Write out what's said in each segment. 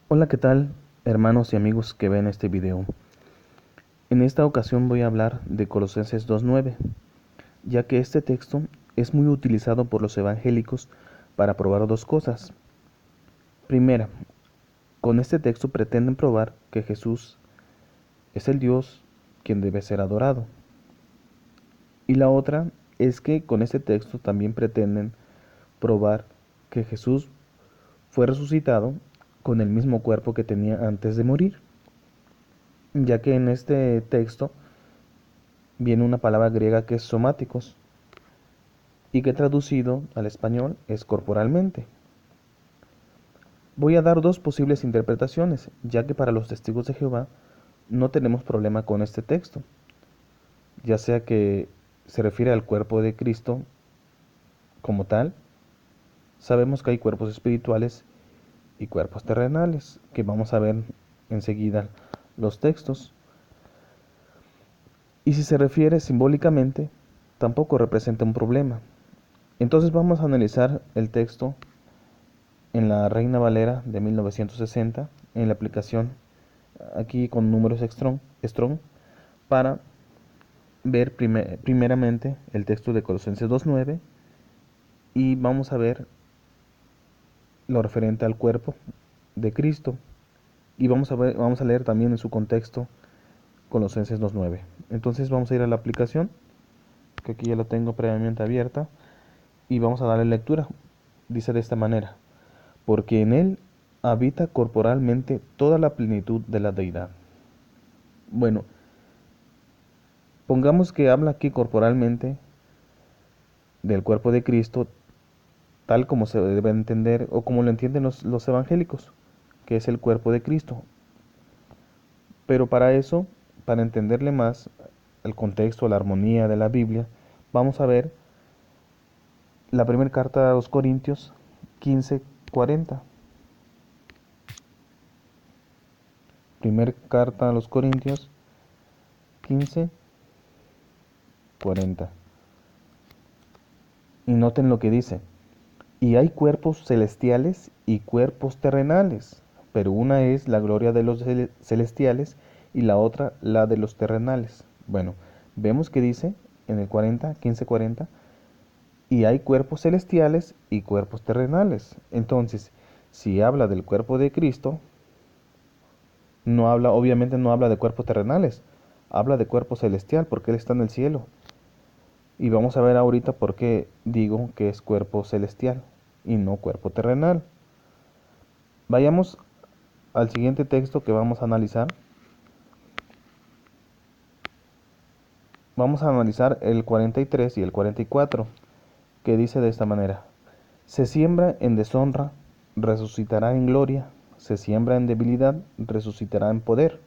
Hola, ¿qué tal, hermanos y amigos que ven este video? En esta ocasión voy a hablar de Colosenses 2:9, ya que este texto es muy utilizado por los evangélicos para probar dos cosas. Primera, con este texto pretenden probar que Jesús es el Dios quien debe ser adorado. Y la otra es que con este texto también pretenden probar que Jesús fue resucitado con el mismo cuerpo que tenía antes de morir, ya que en este texto viene una palabra griega que es somáticos y que traducido al español es corporalmente. Voy a dar dos posibles interpretaciones, ya que para los testigos de Jehová no tenemos problema con este texto, ya sea que se refiere al cuerpo de Cristo como tal. Sabemos que hay cuerpos espirituales y cuerpos terrenales, que vamos a ver enseguida los textos. Y si se refiere simbólicamente, tampoco representa un problema. Entonces vamos a analizar el texto en la Reina Valera de 1960, en la aplicación aquí con números Strong, para ver primeramente el texto de Colosenses 2:9 y vamos a ver lo referente al cuerpo de Cristo y vamos a leer también en su contexto Colosenses 2:9. Entonces vamos a ir a la aplicación, que aquí ya la tengo previamente abierta, y vamos a darle lectura. Dice de esta manera: porque en él habita corporalmente toda la plenitud de la deidad. Bueno, pongamos que habla aquí corporalmente del cuerpo de Cristo, tal como se debe entender o como lo entienden los evangélicos, que es el cuerpo de Cristo. Pero para eso, para entenderle más el contexto, la armonía de la Biblia, vamos a ver la primera carta a los Corintios 15:40. Primera carta a los Corintios 15:40. Y noten lo que dice: y hay cuerpos celestiales y cuerpos terrenales, pero una es la gloria de los celestiales y la otra la de los terrenales. Bueno, vemos que dice en el 15:40, y hay cuerpos celestiales y cuerpos terrenales. Entonces, si habla del cuerpo de Cristo, obviamente no habla de cuerpos terrenales, habla de cuerpo celestial, porque Él está en el cielo. Y vamos a ver ahorita por qué digo que es cuerpo celestial y no cuerpo terrenal. Vayamos al siguiente texto que vamos a analizar. Vamos a analizar el 43 y el 44, que dice de esta manera: se siembra en deshonra, resucitará en gloria; se siembra en debilidad, resucitará en poder.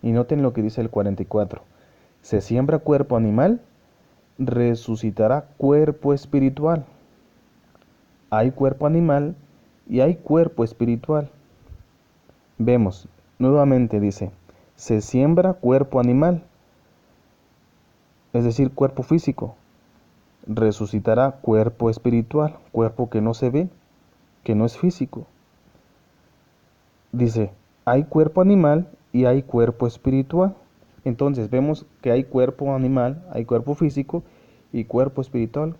Y noten lo que dice el 44: se siembra cuerpo animal, resucitará cuerpo espiritual. Hay cuerpo animal y hay cuerpo espiritual. Vemos, nuevamente dice, se siembra cuerpo animal, es decir, cuerpo físico. Resucitará cuerpo espiritual, cuerpo que no se ve, que no es físico. Dice, hay cuerpo animal y hay cuerpo espiritual. Entonces vemos que hay cuerpo animal, hay cuerpo físico y cuerpo espiritual.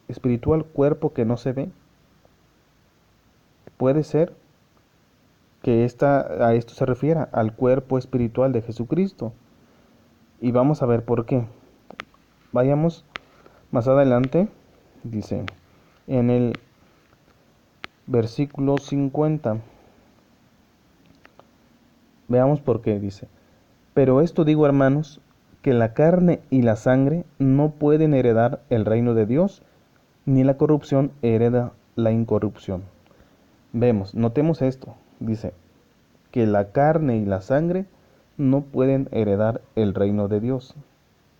Espiritual, cuerpo que no se ve. Puede ser que a esto se refiera, al cuerpo espiritual de Jesucristo. Y vamos a ver por qué. Vayamos más adelante. Dice en el versículo 50. Veamos por qué dice: pero esto digo, hermanos, que la carne y la sangre no pueden heredar el reino de Dios, ni la corrupción hereda la incorrupción. Notemos esto, dice, que la carne y la sangre no pueden heredar el reino de Dios.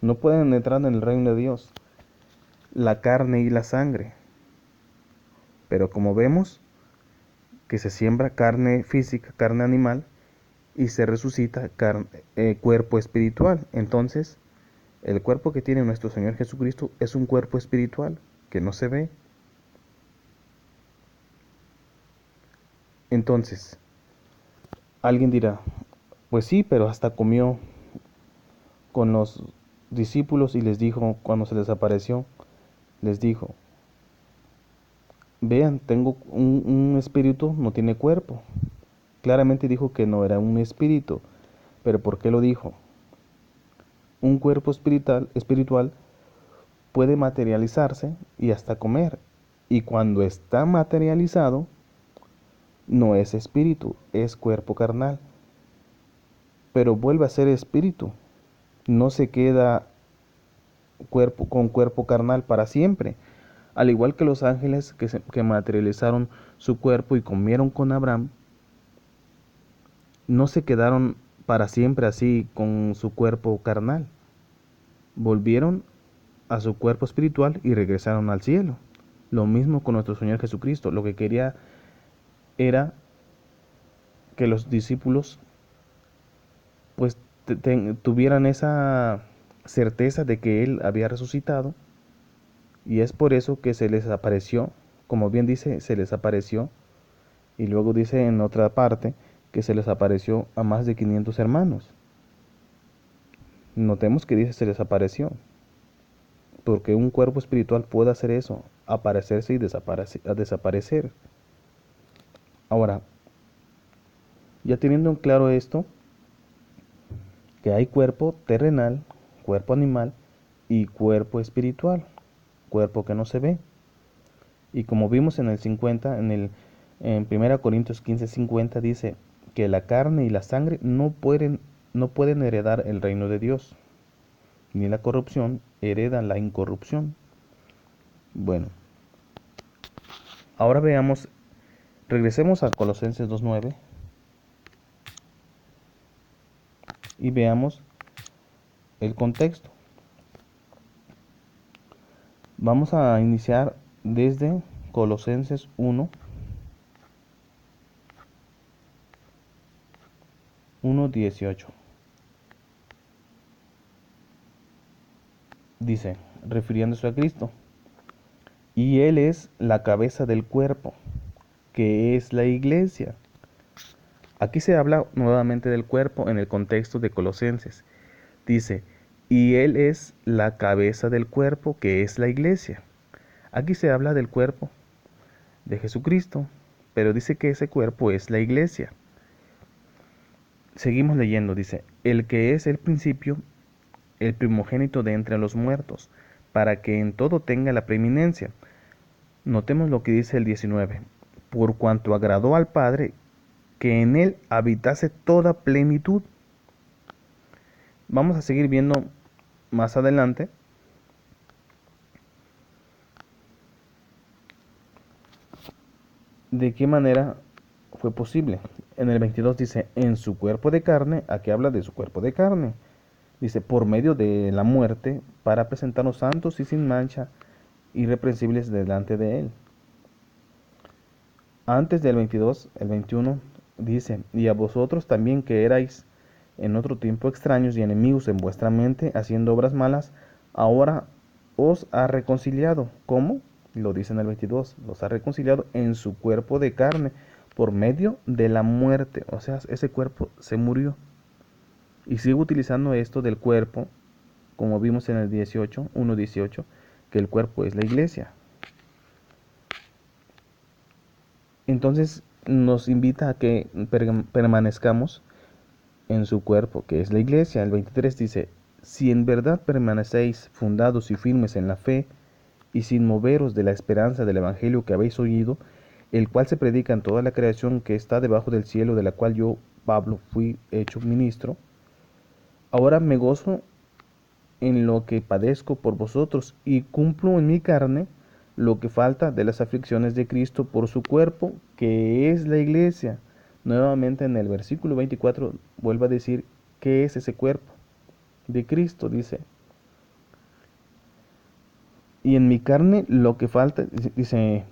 No pueden entrar en el reino de Dios, la carne y la sangre. Pero como vemos que se siembra carne física, carne animal, y se resucita cuerpo espiritual. Entonces, el cuerpo que tiene nuestro Señor Jesucristo es un cuerpo espiritual que no se ve. Entonces, Alguien dirá, pues sí, pero hasta comió con los discípulos y les dijo, cuando se les apareció, les dijo, vean, tengo un espíritu, no tiene cuerpo. Claramente dijo que no era un espíritu, pero ¿por qué lo dijo? Un cuerpo espiritual puede materializarse y hasta comer. Y cuando está materializado, no es espíritu, es cuerpo carnal. Pero vuelve a ser espíritu. No se queda con cuerpo carnal para siempre. Al igual que los ángeles que materializaron su cuerpo y comieron con Abraham, no se quedaron para siempre así con su cuerpo carnal. Volvieron a su cuerpo espiritual y regresaron al cielo. Lo mismo con nuestro Señor Jesucristo. Lo que quería era que los discípulos pues tuvieran esa certeza de que Él había resucitado, y es por eso que se les apareció, como bien dice, se les apareció, y luego dice en otra parte que se les apareció a más de 500 hermanos. Notemos que dice se les apareció, porque un cuerpo espiritual puede hacer eso, aparecerse y desaparecer. Ahora, ya teniendo claro esto, que hay cuerpo terrenal, cuerpo animal y cuerpo espiritual, cuerpo que no se ve. Y como vimos en el 50, en 1 Corintios 15:50 dice que la carne y la sangre no pueden heredar el reino de Dios, ni la corrupción hereda la incorrupción. Bueno, ahora veamos, regresemos a Colosenses 2:9 y veamos el contexto. Vamos a iniciar desde Colosenses 1:18. Dice, refiriéndose a Cristo, y Él es la cabeza del cuerpo, que es la iglesia. Aquí se habla nuevamente del cuerpo en el contexto de Colosenses. Dice, y Él es la cabeza del cuerpo, que es la iglesia. Aquí se habla del cuerpo de Jesucristo, pero dice que ese cuerpo es la iglesia. Seguimos leyendo, dice, el que es el principio, el primogénito de entre los muertos, para que en todo tenga la preeminencia. Notemos lo que dice el 19, por cuanto agradó al Padre que en él habitase toda plenitud. Vamos a seguir viendo más adelante de qué manera fue posible. En el 22 dice, en su cuerpo de carne, aquí habla de su cuerpo de carne. Dice, por medio de la muerte, para presentarnos santos y sin mancha, irreprensibles delante de él. Antes del 22, el 21, dice, y a vosotros también que erais en otro tiempo extraños y enemigos en vuestra mente, haciendo obras malas, ahora os ha reconciliado. ¿Cómo? Lo dice en el 22, los ha reconciliado en su cuerpo de carne, por medio de la muerte. O sea, ese cuerpo se murió. Y sigo utilizando esto del cuerpo, como vimos en el 1:18, que el cuerpo es la iglesia. Entonces nos invita a que permanezcamos en su cuerpo, que es la iglesia. El 23 dice, si en verdad permanecéis fundados y firmes en la fe, y sin moveros de la esperanza del evangelio que habéis oído, el cual se predica en toda la creación que está debajo del cielo, de la cual yo, Pablo, fui hecho ministro, ahora me gozo en lo que padezco por vosotros, y cumplo en mi carne lo que falta de las aflicciones de Cristo por su cuerpo, que es la iglesia. Nuevamente en el versículo 24 vuelve a decir qué es ese cuerpo de Cristo. Dice, y en mi carne lo que falta, dice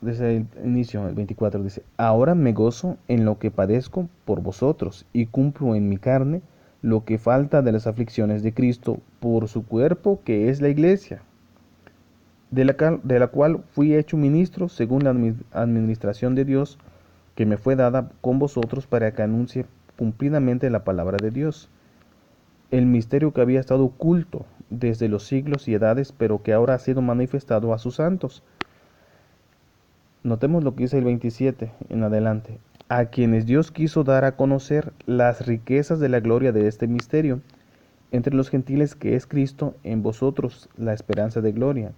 desde el inicio, el 24, dice, ahora me gozo en lo que padezco por vosotros, y cumplo en mi carne lo que falta de las aflicciones de Cristo por su cuerpo, que es la iglesia, de la cual fui hecho ministro según la administración de Dios que me fue dada con vosotros para que anuncie cumplidamente la palabra de Dios, el misterio que había estado oculto desde los siglos y edades, pero que ahora ha sido manifestado a sus santos. Notemos lo que dice el 27 en adelante. A quienes Dios quiso dar a conocer las riquezas de la gloria de este misterio, entre los gentiles, que es Cristo en vosotros, la esperanza de gloria,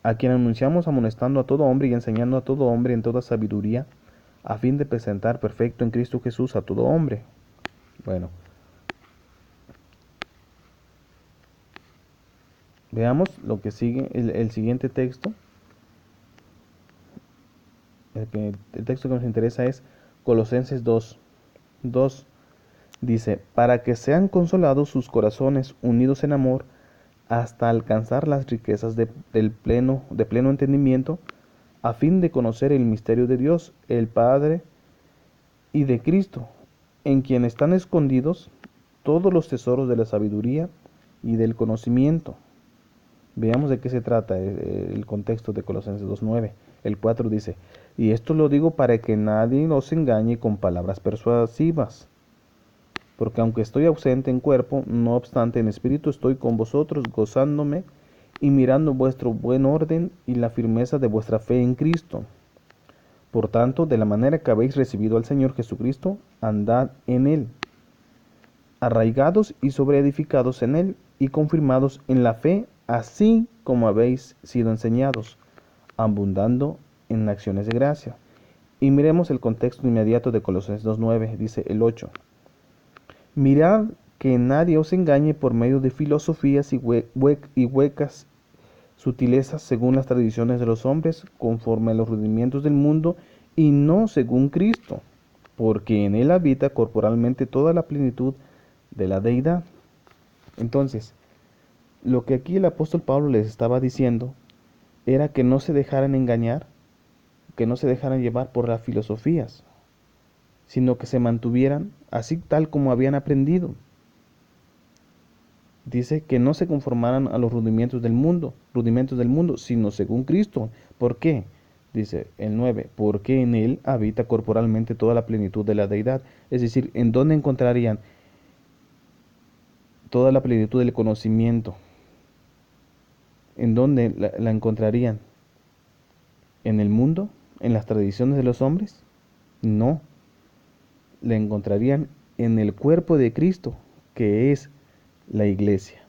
a quien anunciamos amonestando a todo hombre y enseñando a todo hombre en toda sabiduría, a fin de presentar perfecto en Cristo Jesús a todo hombre. Bueno, veamos lo que sigue, el siguiente texto. El texto que nos interesa es Colosenses 2. Dice, para que sean consolados sus corazones unidos en amor, hasta alcanzar las riquezas de pleno entendimiento, a fin de conocer el misterio de Dios, el Padre, y de Cristo, en quien están escondidos todos los tesoros de la sabiduría y del conocimiento. Veamos de qué se trata el contexto de Colosenses 2:9. El 4 dice, y esto lo digo para que nadie os engañe con palabras persuasivas, porque aunque estoy ausente en cuerpo, no obstante en espíritu estoy con vosotros, gozándome y mirando vuestro buen orden y la firmeza de vuestra fe en Cristo. Por tanto, de la manera que habéis recibido al Señor Jesucristo, andad en Él, arraigados y sobreedificados en Él, y confirmados en la fe, así como habéis sido enseñados, abundando en acciones de gracia. Y miremos el contexto inmediato de Colosenses 2:9, dice el 8. Mirad que nadie os engañe por medio de filosofías y huecas sutilezas según las tradiciones de los hombres, conforme a los rudimientos del mundo, y no según Cristo, porque en Él habita corporalmente toda la plenitud de la deidad. Entonces, lo que aquí el apóstol Pablo les estaba diciendo era que no se dejaran engañar, que no se dejaran llevar por las filosofías, sino que se mantuvieran así tal como habían aprendido. Dice que no se conformaran a los rudimentos del mundo, sino según Cristo. ¿Por qué? Dice el 9, porque en Él habita corporalmente toda la plenitud de la deidad. Es decir, ¿en dónde encontrarían toda la plenitud del conocimiento? ¿En dónde la encontrarían? ¿En el mundo? ¿En las tradiciones de los hombres? No, la encontrarían en el cuerpo de Cristo, que es la iglesia.